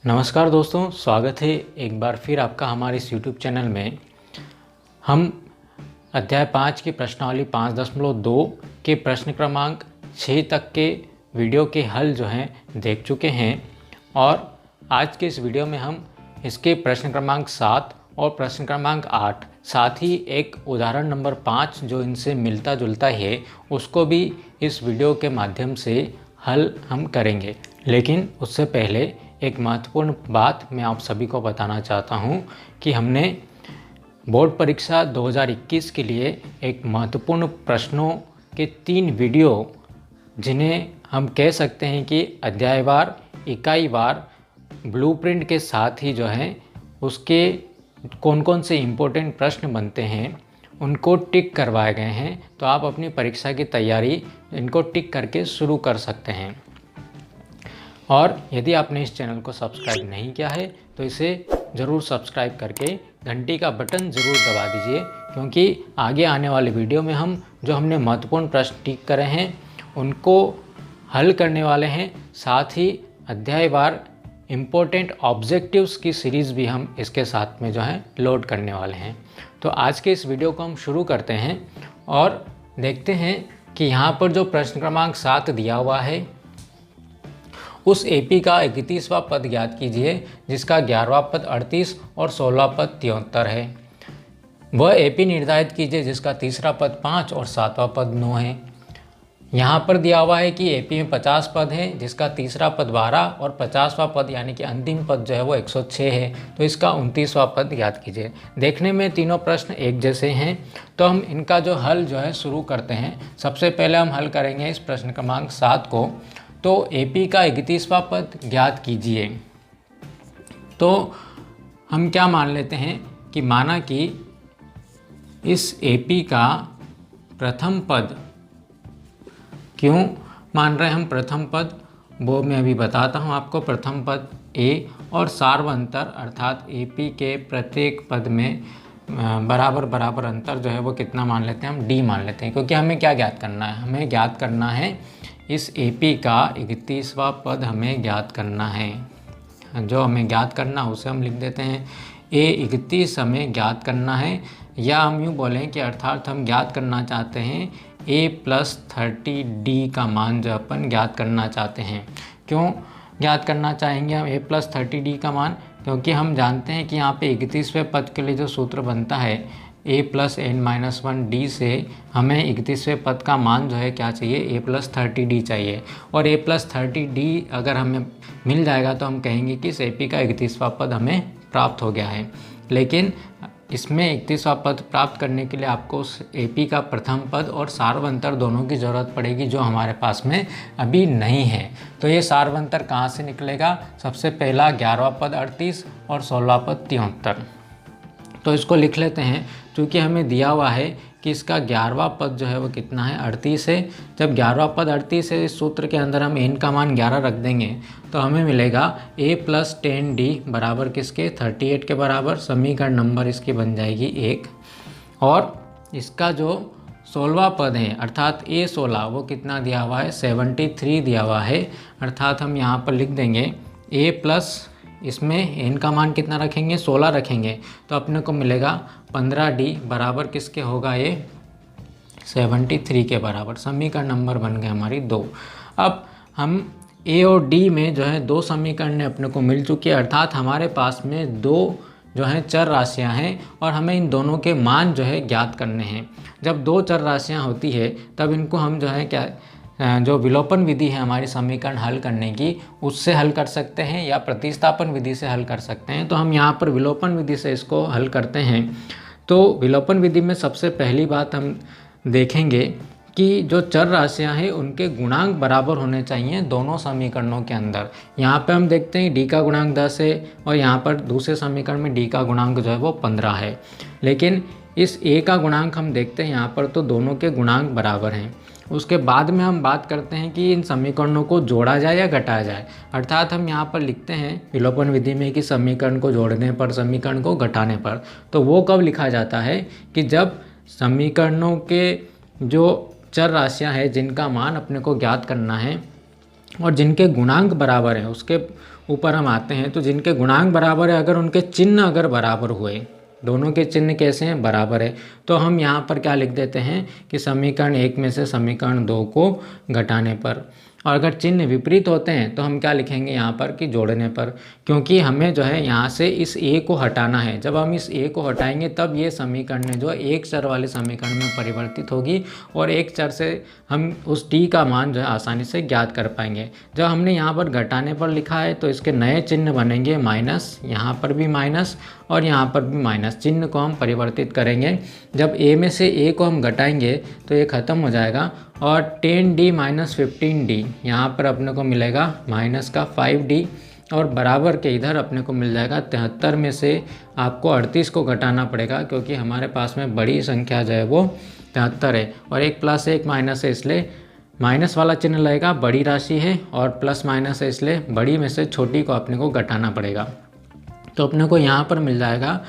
नमस्कार दोस्तों, स्वागत है एक बार फिर आपका हमारे इस YouTube चैनल में। हम अध्याय 5 की प्रश्नावली 5.2 के प्रश्न क्रमांक 6 तक के वीडियो के हल जो हैं देख चुके हैं और आज के इस वीडियो में हम इसके प्रश्न क्रमांक 7 और प्रश्न क्रमांक 8 साथ ही एक उदाहरण नंबर 5 जो इनसे मिलता जुलता है उसको भी इस वीडियो के माध्यम से हल हम करेंगे। लेकिन उससे पहले एक महत्वपूर्ण बात मैं आप सभी को बताना चाहता हूं कि हमने बोर्ड परीक्षा 2021 के लिए एक महत्वपूर्ण प्रश्नों के 3 वीडियो, जिन्हें हम कह सकते हैं कि अध्यायवार इकाईवार ब्लूप्रिंट के साथ ही जो है उसके कौन कौन से इम्पोर्टेंट प्रश्न बनते हैं उनको टिक करवाए गए हैं। तो आप अपनी परीक्षा की तैयारी इनको टिक करके शुरू कर सकते हैं। और यदि आपने इस चैनल को सब्सक्राइब नहीं किया है तो इसे ज़रूर सब्सक्राइब करके घंटी का बटन ज़रूर दबा दीजिए, क्योंकि आगे आने वाले वीडियो में हम जो हमने महत्वपूर्ण प्रश्न टिक करे हैं उनको हल करने वाले हैं। साथ ही अध्यायवार इम्पोर्टेंट ऑब्जेक्टिव्स की सीरीज़ भी हम इसके साथ में जो है लोड करने वाले हैं। तो आज के इस वीडियो को हम शुरू करते हैं और देखते हैं कि यहाँ पर जो प्रश्न क्रमांक 7 दिया हुआ है उस एपी का 31वां पद ज्ञात कीजिए जिसका 11वां पद 38 और 16वां पद 73 है। वह एपी निर्धारित कीजिए जिसका तीसरा पद 5 और 7वां पद 9 है। यहाँ पर दिया हुआ है कि एपी में 50 पद है जिसका तीसरा पद 12 और 50वां पद यानी कि अंतिम पद जो है वो 106 है। तो इसका 29वां पद ज्ञात कीजिए। देखने में तीनों प्रश्न एक जैसे हैं, तो हम इनका जो हल जो है शुरू करते हैं। सबसे पहले हम हल करेंगे इस प्रश्न क्रमांक 7 को। तो एपी का 31वां पद ज्ञात कीजिए। तो हम क्या मान लेते हैं कि माना कि इस एपी का प्रथम पद, क्यों मान रहे हैं हम प्रथम पद वो मैं अभी बताता हूं आपको। प्रथम पद ए और सार्वंतर अर्थात एपी के प्रत्येक पद में बराबर बराबर अंतर जो है वो कितना मान लेते हैं हम, डी मान लेते हैं। क्योंकि हमें क्या ज्ञात करना है, हमें ज्ञात करना है इस एपी का 31वां पद हमें ज्ञात करना है। जो हमें ज्ञात करना उसे हम लिख देते हैं ए 31 हमें ज्ञात करना है, या हम यूँ बोलें कि अर्थात हम ज्ञात करना चाहते हैं a+30d का मान जो अपन ज्ञात करना चाहते हैं। क्यों ज्ञात करना चाहेंगे हम a+30d का मान? क्योंकि हम जानते हैं कि यहाँ पे 31वें पद के लिए जो सूत्र बनता है a+n-1d से हमें 31वें पद का मान जो है क्या चाहिए, a+30d चाहिए। और a+30d अगर हमें मिल जाएगा तो हम कहेंगे कि इस एपी का 31वां पद हमें प्राप्त हो गया है। लेकिन इसमें 31वां पद प्राप्त करने के लिए आपको उस एपी का प्रथम पद और सार्वंतर दोनों की ज़रूरत पड़ेगी, जो हमारे पास में अभी नहीं है। तो ये सार्वंतर कहाँ से निकलेगा? सबसे पहला 11वां पद 38 और 16वां पद 73। तो इसको लिख लेते हैं। क्योंकि हमें दिया हुआ है कि इसका 11वां पद जो है वो कितना है, 38 है। जब 11वां पद 38 है, इस सूत्र के अंदर हम n का मान 11 रख देंगे तो हमें मिलेगा a+10d बराबर किसके, 38 के बराबर। समीकरण नंबर इसकी बन जाएगी 1। और इसका जो 16वां पद है अर्थात a16 वो कितना दिया हुआ है, 73 दिया हुआ है। अर्थात हम यहाँ पर लिख देंगे a+ इसमें n का मान कितना रखेंगे, 16 रखेंगे तो अपने को मिलेगा 15d बराबर किसके होगा, ये 73 के बराबर। समीकरण नंबर बन गए हमारी 2। अब हम a और d में जो है 2 समीकरण अपने को मिल चुकी है। अर्थात हमारे पास में 2 जो हैं चर राशियां हैं और हमें इन दोनों के मान जो है ज्ञात करने हैं। जब 2 चर राशियां होती है तब इनको हम जो है क्या, जो विलोपन विधि है हमारी समीकरण हल करने की, उससे हल कर सकते हैं या प्रतिस्थापन विधि से हल कर सकते हैं। तो हम यहाँ पर विलोपन विधि से इसको हल करते हैं। तो विलोपन विधि में सबसे पहली बात हम देखेंगे कि जो चर राशियां हैं उनके गुणांक बराबर होने चाहिए दोनों समीकरणों के अंदर। यहाँ पे हम देखते हैं d का गुणांक 10 है और यहाँ पर दूसरे समीकरण में d का गुणांक जो है वो 15 है। लेकिन इस a का गुणांक हम देखते हैं यहाँ पर तो दोनों के गुणांक बराबर हैं। उसके बाद में हम बात करते हैं कि इन समीकरणों को जोड़ा जाए या घटाया जाए। अर्थात हम यहाँ पर लिखते हैं विलोपन विधि में कि समीकरण को जोड़ने पर, समीकरण को घटाने पर। तो वो कब लिखा जाता है कि जब समीकरणों के जो चर राशियां हैं जिनका मान अपने को ज्ञात करना है और जिनके गुणांक बराबर हैं ऊपर हम आते हैं तो जिनके गुणांक बराबर है, अगर उनके चिन्ह अगर बराबर हुए, दोनों के चिन्ह कैसे हैं, बराबर है, तो हम यहाँ पर क्या लिख देते हैं कि समीकरण 1 में से समीकरण 2 को घटाने पर। और अगर चिन्ह विपरीत होते हैं तो हम क्या लिखेंगे यहाँ पर कि जोड़ने पर, क्योंकि हमें जो है यहाँ से इस ए को हटाना है। जब हम इस ए को हटाएंगे तब ये समीकरण जो है एक चर वाले समीकरण में परिवर्तित होगी और एक चर से हम उस टी का मान जो है आसानी से ज्ञात कर पाएंगे। जब हमने यहाँ पर घटाने पर लिखा है तो इसके नए चिन्ह बनेंगे माइनस, यहाँ पर भी माइनस और यहाँ पर भी माइनस। चिन्ह को हम परिवर्तित करेंगे। जब ए में से ए को हम घटाएंगे तो ये ख़त्म हो जाएगा और 10d माइनस 15d यहाँ पर अपने को मिलेगा माइनस का 5d और बराबर के इधर अपने को मिल जाएगा 73 में से आपको 38 को घटाना पड़ेगा, क्योंकि हमारे पास में बड़ी संख्या जो है वो 73 है और एक प्लस एक माइनस है, इसलिए माइनस वाला चिन्ह लगेगा। बड़ी राशि है और प्लस माइनस है, इसलिए बड़ी में से छोटी को अपने को घटाना पड़ेगा। तो अपने को यहाँ पर मिल जाएगा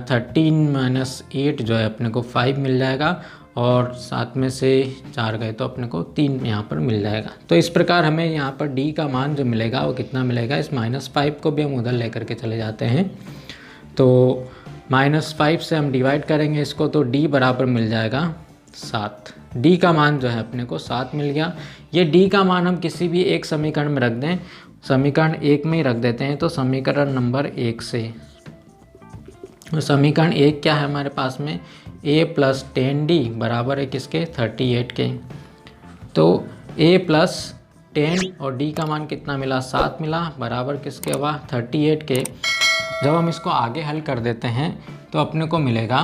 13 माइनस 8 जो है अपने को 5 मिल जाएगा और 7 में से 4 गए तो अपने को 3 यहाँ पर मिल जाएगा। तो इस प्रकार हमें यहाँ पर d का मान जो मिलेगा वो कितना मिलेगा, इस -5 को भी हम उधर लेकर के चले जाते हैं तो -5 से हम डिवाइड करेंगे इसको तो d बराबर मिल जाएगा 7। d का मान जो है अपने को 7 मिल गया। ये d का मान हम किसी भी एक समीकरण में रख दें, समीकरण 1 में ही रख देते हैं तो समीकरण नंबर 1 से, समीकरण 1 क्या है हमारे पास में, a प्लस 10d बराबर है किसके, 38 के। तो a प्लस 10 और d का मान कितना मिला, 7 मिला, बराबर किसके हुआ, 38 के। जब हम इसको आगे हल कर देते हैं तो अपने को मिलेगा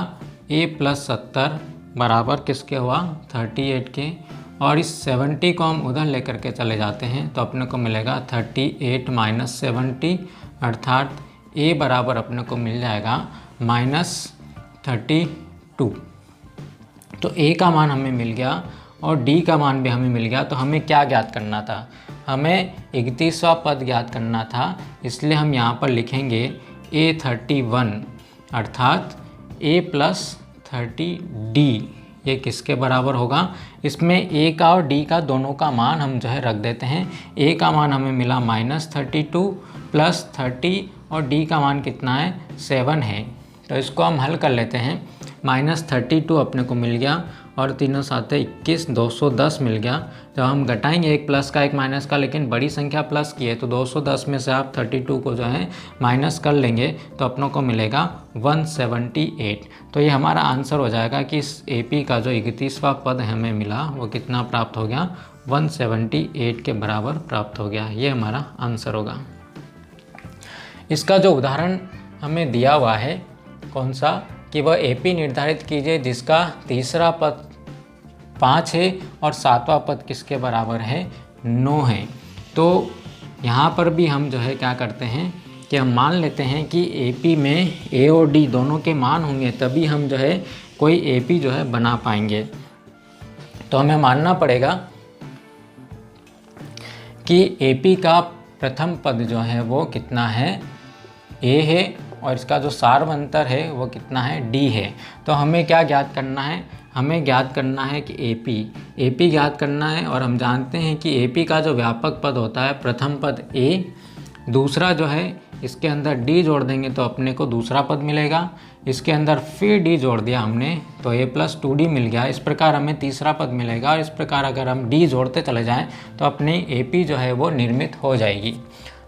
a प्लस 70 बराबर किसके हुआ, 38 के। और इस 70 को हम उधर लेकर के चले जाते हैं तो अपने को मिलेगा 38 माइनस 70 अर्थात a बराबर अपने को मिल जाएगा -32। तो a का मान हमें मिल गया और d का मान भी हमें मिल गया। तो हमें क्या ज्ञात करना था, हमें 31वां पद ज्ञात करना था, इसलिए हम यहाँ पर लिखेंगे a31 अर्थात a प्लस 30d ये किसके बराबर होगा। इसमें a का और d का दोनों का मान हम जो है रख देते हैं। a का मान हमें मिला -32 प्लस 30 और d का मान कितना है, 7 है। तो इसको हम हल कर लेते हैं। -32 अपने को मिल गया और तीनों साथ 21, 210 मिल गया। जब हम घटाएंगे एक प्लस का एक माइनस का, लेकिन बड़ी संख्या प्लस की है तो 210 में से आप 32 को जो है माइनस कर लेंगे तो अपनों को मिलेगा 178। तो ये हमारा आंसर हो जाएगा कि इस AP का जो 31वां पद हमें मिला वो कितना प्राप्त हो गया, 178 के बराबर प्राप्त हो गया। ये हमारा आंसर होगा। इसका जो उदाहरण हमें दिया हुआ है कौन सा, कि वह AP निर्धारित कीजिए जिसका तीसरा पद 5 है और 7वां पद किसके बराबर है, 9 है। तो यहाँ पर भी हम जो है क्या करते हैं कि हम मान लेते हैं कि AP में A और D दोनों के मान होंगे तभी हम जो है कोई AP जो है बना पाएंगे। तो हमें मानना पड़ेगा कि AP का प्रथम पद जो है वो कितना है, A है और इसका जो सार्वंतर है वो कितना है, D है। तो हमें क्या ज्ञात करना है, हमें ज्ञात करना है कि AP ज्ञात करना है। और हम जानते हैं कि AP का जो व्यापक पद होता है प्रथम पद A, दूसरा जो है इसके अंदर D जोड़ देंगे तो अपने को दूसरा पद मिलेगा, इसके अंदर फिर D जोड़ दिया हमने तो A प्लस 2D मिल गया। इस प्रकार हमें तीसरा पद मिलेगा और इस प्रकार अगर हम D जोड़ते चले जाएं तो अपनी AP जो है वो निर्मित हो जाएगी।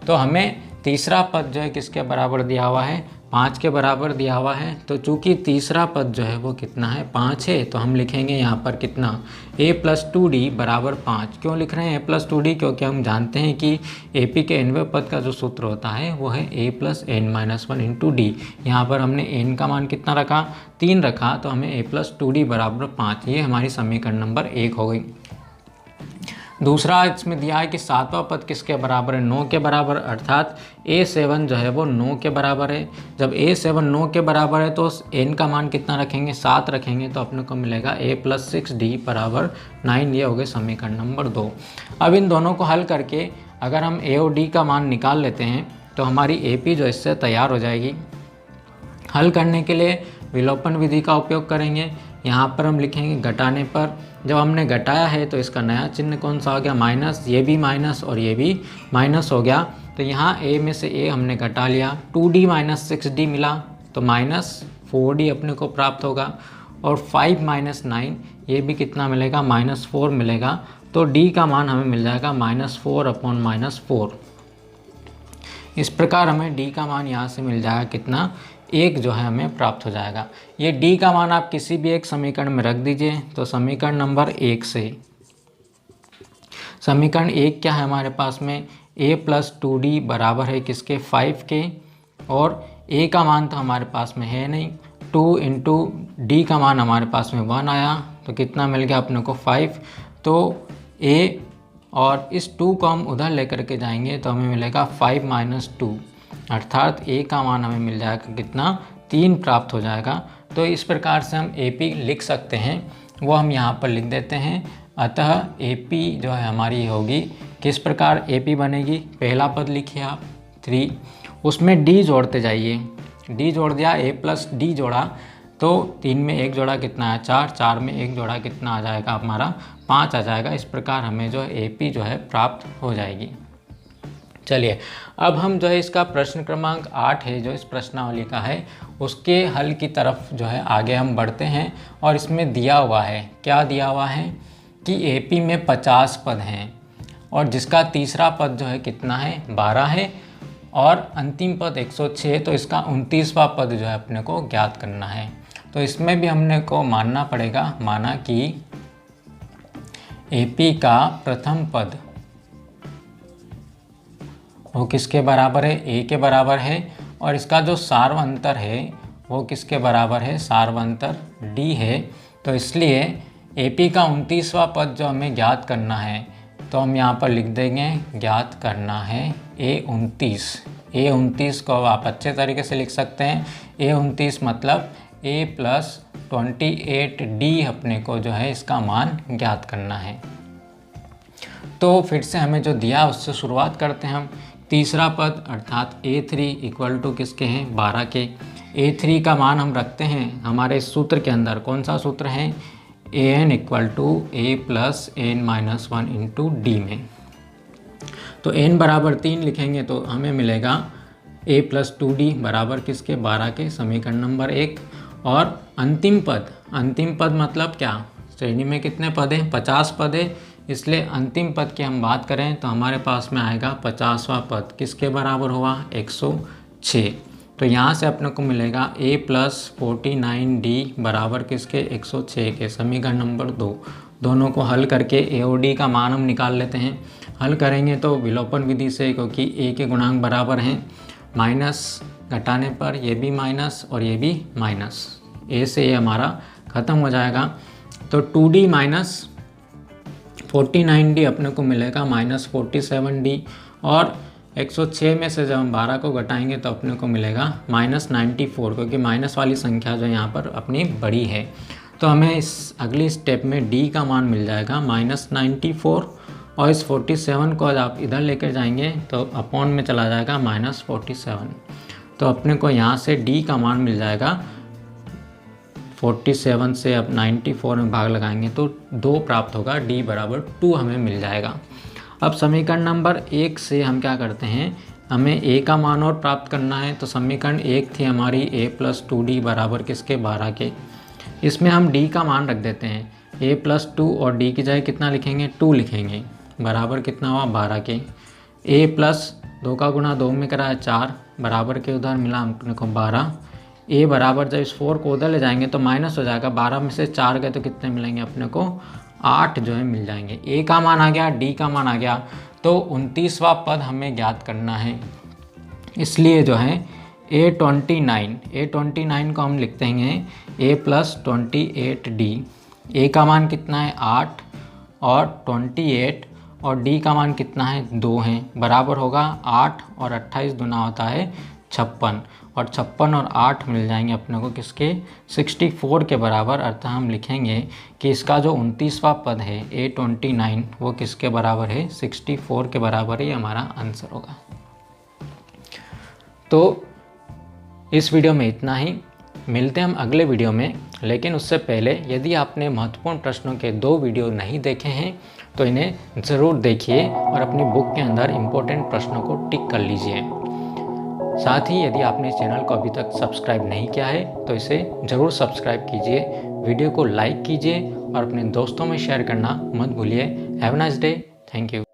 तो हमें तीसरा पद जो है किसके बराबर दिया हुआ है, 5 के बराबर दिया हुआ है। तो चूंकि तीसरा पद जो है वो कितना है, 5 है, तो हम लिखेंगे यहाँ पर कितना, a प्लस 2d बराबर 5। क्यों लिख रहे हैं a प्लस 2d, क्योंकि हम जानते हैं कि AP के nवें पद का जो सूत्र होता है वो है a plus n minus 1 into D. यहाँ पर हमने n का मान कितना रखा, 3 रखा, तो हमें a प्लस 2d बराबर 5। ये हमारी समीकरण नंबर 1 हो गई। दूसरा इसमें दिया है कि 7वां पद किसके बराबर है, 9 के बराबर, अर्थात A7 जो है वो 9 के बराबर है। जब A7 9 के बराबर है तो n का मान कितना रखेंगे, 7 रखेंगे, तो अपने को मिलेगा a प्लस 6d बराबर 9। ये हो गए समीकरण नंबर 2। अब इन दोनों को हल करके अगर हम a और d का मान निकाल लेते हैं तो हमारी AP जो इससे तैयार हो जाएगी। हल करने के लिए विलोपन विधि का उपयोग करेंगे। यहाँ पर हम लिखेंगे घटाने पर, जब हमने घटाया है तो इसका नया चिन्ह कौन सा हो गया, माइनस, ये भी माइनस और ये भी माइनस हो गया। तो यहाँ a में से a हमने घटा लिया, 2d माइनस 6d मिला तो माइनस 4d अपने को प्राप्त होगा, और 5 माइनस 9 ये भी कितना मिलेगा, माइनस 4 मिलेगा। तो d का मान हमें मिल जाएगा -4 अपॉन -4। इस प्रकार हमें d का मान यहाँ से मिल जाएगा कितना, 1 जो है हमें प्राप्त हो जाएगा। ये d का मान आप किसी भी एक समीकरण में रख दीजिए। तो समीकरण नंबर 1 से, समीकरण 1 क्या है हमारे पास में, a प्लस 2d बराबर है किसके, 5 के, और a का मान तो हमारे पास में है नहीं, 2 इंटू डी का मान हमारे पास में 1 आया, तो कितना मिल गया अपने को 5। तो a और इस 2 को हम उधर लेकर के जाएंगे तो हमें मिलेगा 5 माइनस 2, अर्थात a का मान हमें मिल जाएगा कितना, 3 प्राप्त हो जाएगा। तो इस प्रकार से हम AP लिख सकते हैं, वो हम यहाँ पर लिख देते हैं। अतः AP जो है हमारी होगी, किस प्रकार AP बनेगी, पहला पद लिखिए आप 3, उसमें d जोड़ते जाइए, d जोड़ दिया, a प्लस d जोड़ा तो 3 में 1 जोड़ा कितना है 4, 4 में 1 जोड़ा कितना आ जाएगा हमारा 5 आ जाएगा। इस प्रकार हमें जो है AP जो है प्राप्त हो जाएगी। चलिए अब हम जो है इसका प्रश्न क्रमांक 8 है जो इस प्रश्नावली का है, उसके हल की तरफ जो है आगे हम बढ़ते हैं। और इसमें दिया हुआ है, क्या दिया हुआ है कि AP में 50 पद हैं और जिसका तीसरा पद जो है कितना है 12 है और अंतिम पद 106, तो इसका 29वां पद जो है अपने को ज्ञात करना है। तो इसमें भी हमने को मानना पड़ेगा, माना कि AP का प्रथम पद वो किसके बराबर है, A के बराबर है, और इसका जो सार्वंतर है वो किसके बराबर है, सार्वंतर D है। तो इसलिए AP का 29वां पद जो हमें ज्ञात करना है, तो हम यहाँ पर लिख देंगे ज्ञात करना है A29। A29 को आप अच्छे तरीके से लिख सकते हैं, A29 मतलब A प्लस 28D अपने को जो है इसका मान ज्ञात करना है। तो फिर से हमें जो दिया उससे शुरुआत करते हैं हम। तीसरा पद अर्थात A3 इक्वल टू किसके हैं, 12 के। A3 का मान हम रखते हैं हमारे सूत्र के अंदर, कौन सा सूत्र है, AN equal to A plus N minus 1 into D में। तो n बराबर 3 लिखेंगे तो हमें मिलेगा A प्लस 2D बराबर किसके, 12 के, समीकरण नंबर 1। और अंतिम पद मतलब क्या, श्रेणी में कितने पद हैं, 50 पद है, इसलिए अंतिम पद की हम बात करें तो हमारे पास में आएगा 50वां पद, किसके बराबर हुआ, 106। तो यहाँ से अपने को मिलेगा A प्लस 49D बराबर किसके, 106 के, समीकरण नंबर 2। दोनों को हल करके A और D का मान हम निकाल लेते हैं। हल करेंगे तो विलोपन विधि से, क्योंकि A के गुणांक बराबर हैं, माइनस घटाने पर ये भी माइनस और ये भी माइनस, A से ये हमारा ख़त्म हो जाएगा। तो 2D माइनस 49D अपने को मिलेगा माइनस 47D, और 106 में से जब हम 12 को घटाएंगे तो अपने को मिलेगा माइनस 94, क्योंकि माइनस वाली संख्या जो यहाँ पर अपनी बड़ी है। तो हमें इस अगली स्टेप में D का मान मिल जाएगा माइनस 94, और इस 47 को आप इधर लेकर जाएंगे तो अपॉन में चला जाएगा माइनस 47। तो अपने को यहाँ से D का मान मिल जाएगा, 47 से अब 94 में भाग लगाएंगे तो 2 प्राप्त होगा, D बराबर 2 हमें मिल जाएगा। अब समीकरण नंबर 1 से हम क्या करते हैं, हमें A का मान और प्राप्त करना है। तो समीकरण 1 थी हमारी A प्लस 2D बराबर किसके, 12 के। इसमें हम D का मान रख देते हैं, A प्लस 2 और D की जगह कितना लिखेंगे, 2 लिखेंगे, बराबर कितना हुआ, 12 के। A प्लस 2 का गुणा 2 में करा है 4, बराबर के उधर मिला अपने को 12। A बराबर जब इस 4 को उधर ले जाएंगे तो माइनस हो जाएगा, 12 में से 4 गए तो कितने मिलेंगे अपने को, 8 जो है मिल जाएंगे। A का मान आ गया, D का मान आ गया, तो 29वां पद हमें ज्ञात करना है। इसलिए जो है A29 को हम लिखते हैं A प्लस 28D। A का मान कितना है, 8 और 28, और D का मान कितना है, 2 है, बराबर होगा 8 और 28 गुना होता है 56, और 56 और 8 मिल जाएंगे अपने को किसके, 64 के बराबर। अर्थात हम लिखेंगे कि इसका जो 29वां पद है A29 वो किसके बराबर है, 64 के बराबर ही हमारा आंसर होगा। तो इस वीडियो में इतना ही, मिलते हैं हम अगले वीडियो में। लेकिन उससे पहले यदि आपने महत्वपूर्ण प्रश्नों के 2 वीडियो नहीं देखे हैं तो इन्हें ज़रूर देखिए और अपनी बुक के अंदर इम्पोर्टेंट प्रश्नों को टिक कर लीजिए। साथ ही यदि आपने इस चैनल को अभी तक सब्सक्राइब नहीं किया है तो इसे ज़रूर सब्सक्राइब कीजिए, वीडियो को लाइक कीजिए और अपने दोस्तों में शेयर करना मत भूलिए। Have a nice day. Thank you.